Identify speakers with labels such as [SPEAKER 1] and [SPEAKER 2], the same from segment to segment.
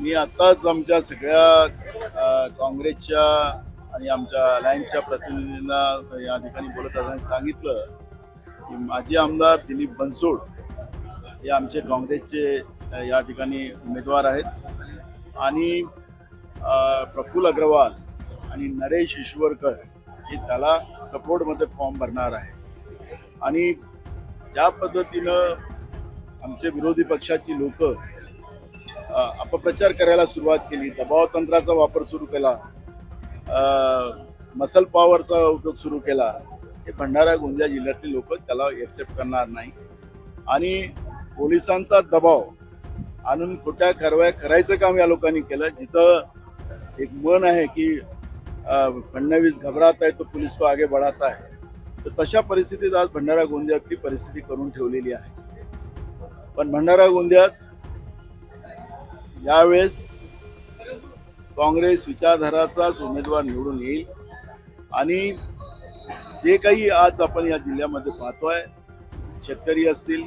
[SPEAKER 1] मी आताच आमच्या सगळ्या काँग्रेसच्या आणि आमच्या अलायन्सच्या प्रतिनिधींना या ठिकाणी बोलत असताना सांगितलं की माजी आमदार दिलीप बनसोड हे आमचे काँग्रेसचे या ठिकाणी उमेदवार आहेत आणि प्रफुल्ल अग्रवाल आणि नरेश ईश्वरकर हे त्याला सपोर्टमध्ये फॉर्म भरणार आहे. आणि ज्या पद्धतीनं आमचे विरोधी पक्षाची लोक अपप्रचार करायला सुरुवात केली, दबाव तंत्राचा वापर सुरू केला, मसल पॉवरचा उपयोग सुरू केला, हे भंडारा गोंदिया जिल्ह्यातले लोक त्याला एक्सेप्ट करणार नाही. आणि पोलिसांचा दबाव आणून खोट्या कारवाया करायचं काम या लोकांनी केलं. जिथं एक मन आहे की फडणवीस घबरात आहे तो पुलिस को आगे बढ़ाता है, तर तशा परिस्थितीत आज भंडारा गोंदियातली परिस्थिती करून ठेवलेली आहे. पण भंडारा गोंदियात यावेळेस काँग्रेस विचारधाराचाच उमेदवार निवडून येईल. आणि जे काही आज आपण या जिल्ह्यामध्ये पाहतोय, शेतकरी असतील,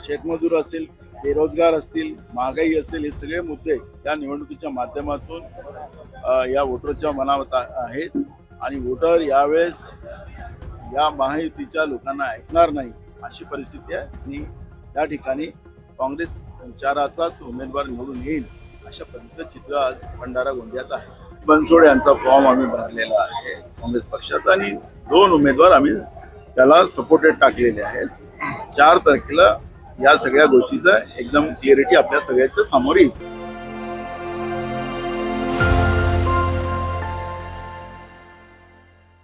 [SPEAKER 1] शेतमजूर असतील, बेरोजगार असतील, महागाई असेल, हे सगळे मुद्दे या निवडणुकीच्या माध्यमातून या वोटरच्या मनात आहेत. आणि वोटर यावेळेस या महायुतीच्या लोकांना ऐकणार नाही अशी परिस्थिती आहे. आणि त्या ठिकाणी काँग्रेस विचाराचाच उमेदवार निवडून येईल अशा पद्धतीचं चित्र आज भंडारा गोंदियात आहे. बनसोड यांचा फॉर्म आम्ही भरलेला आहे काँग्रेस पक्षात आणि 2 उमेदवार आम्ही त्याला सपोर्टेड टाकलेले आहेत. 4 तारखेला या सगळ्या गोष्टीचा एकदम क्लिअरिटी आपल्या सगळ्यांच्या समोर येईल.